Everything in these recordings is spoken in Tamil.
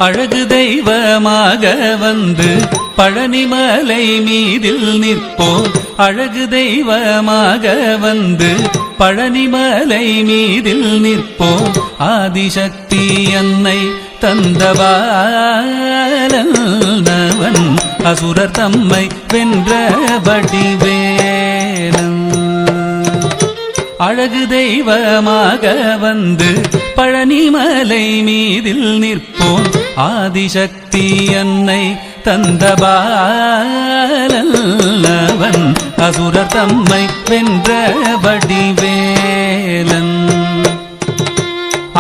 அழகு தெய்வமாக வந்து பழனிமலை மீதில் நிற்போம். அழகு தெய்வமாக வந்து பழனிமலை மீதில் நிற்போம். ஆதிசக்தி அன்னை தந்தபாலன் அசுரர் தம்மை வென்ற வடிவேலன். அழகு தெய்வமாக வந்து பழனிமலை மீதில் நிற்போம். ஆதிசக்தி அன்னை தந்தபாலன் அசுரர் தம்மை வென்ற வடிவேலன்.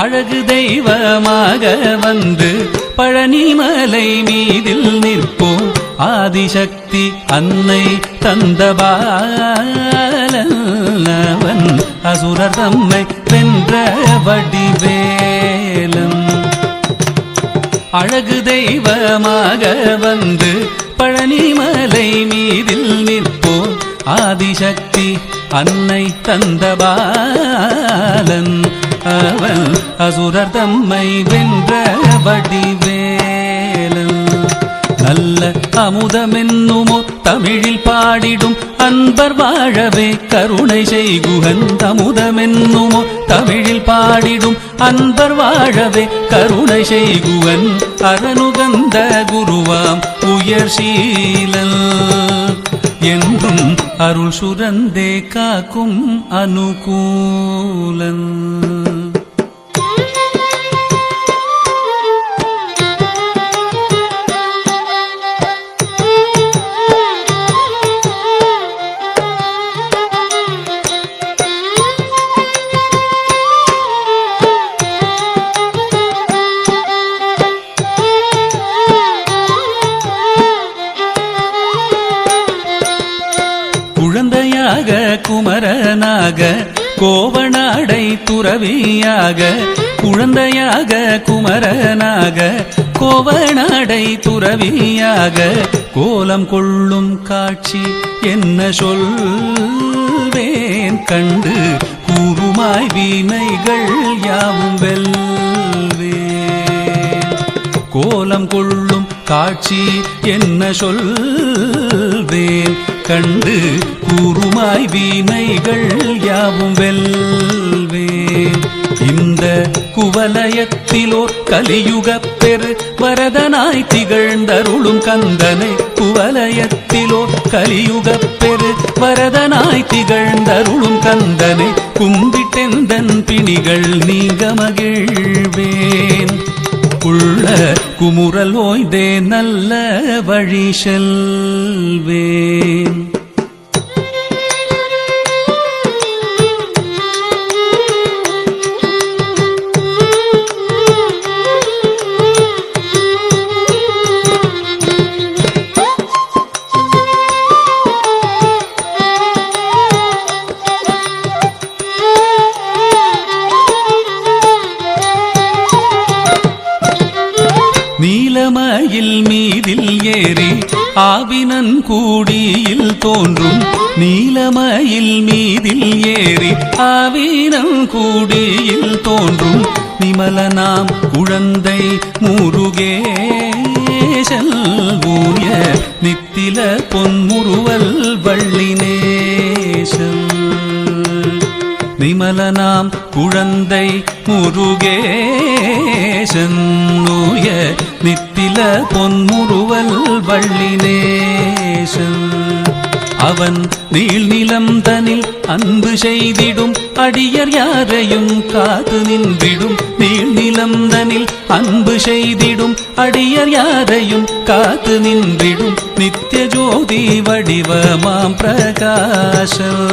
அழகு தெய்வமாக வந்து பழனிமலை மீதில் நிற்போம். ஆதிசக்தி அன்னை தந்தபாலன் அசுரர் தம்மை வென்ற வடிவேலன். அழகு தெய்வமாக வந்து பழனிமலை மீதில் நிற்போம். ஆதிசக்தி அன்னை தந்தபாலன் அவன் அசுரர் தம்மை வென்ற வடிவேலன். நல்ல அமுதமென்னுமோ தமிழில் பாடிடும் அன்பர் வாழவே கருணை செய்குகன். அமுதமென்னுமோ தமிழில் பாடிடும் அன்பர் வாழவே கருணை செய்குவன். அரணுகந்த குருவாம் உயர் சீலன் என்றும் அருள் சுரந்தே காக்கும் அனுகூலன். குழந்தையாக குமரனாக கோவனாடை துறவியாக. குழந்தையாக குமரனாக கோவனாடை துறவியாக கோலம் கொள்ளும் காட்சி என்ன சொல்வேன் கண்டு கூறுமாய் வீணைகள் யாவும் வெல்வேன். கோலம் கொள்ளும் காட்சி என்ன சொல்வேன் கண்டு கூறுமாய் வீணைகள் யாவும் வெல்வேன். இந்த குவலயத்திலோர் கலியுகப் பெரு வரதனாய் திகழ்ந்தருளும் கந்தனை. குவலயத்திலோர் கலியுகப் பெரு வரதனாய் திகழ்ந்தருளும் கந்தனை கும்பிட்டெந்தன் பிணிகள் நீங்க மகிழ்வேன். உள்ள குமுறல் ஓய்ந்தே நல்ல வழி செல்வேன். நீலமயில் மீதில் ஏறி ஆவினன் கூடியில் தோன்றும். நீலமயில் மீதில் ஏறி ஆவினன் கூடியில் தோன்றும். நிமலனாம் குழந்தை முருகேசன் ஊய நித்தில பொன்முறுவல் வள்ளினேசன். நிமலனாம் குழந்தை முருகேசன் ஊய நித்தில பொன்முறுவல் வள்ளினேசன். அவன் நீள்நிலம் தனில் அன்பு செய்திடும் அடியர் யாரையும் காத்து நின்றிடும். நீள்நிலம் தனில் அன்பு செய்திடும் அடியர் யாரையும் காத்து நின்றிடும். நித்திய ஜோதி வடிவமாம் பிரகாசம்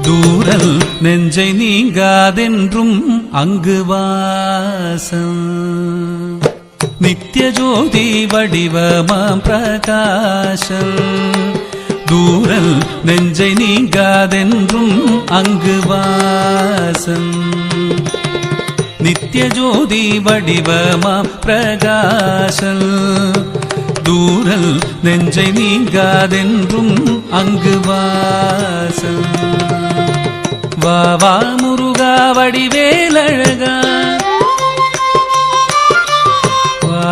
தூரல் நெஞ்சை நீங்காதென்றும் அங்கு வாசம். நித்திய ஜோதி வடிவமாம் பிரகாசம் தூரல் நெஞ்சை நீங்காதென்றும் அங்கு வாசம். நித்திய ஜோதி வடிவமாம் பிரகாசம் தூரல் நெஞ்சை நீங்காதென்றும் அங்கு வாசம். வா வா முருகா வடிவேலழகா, வா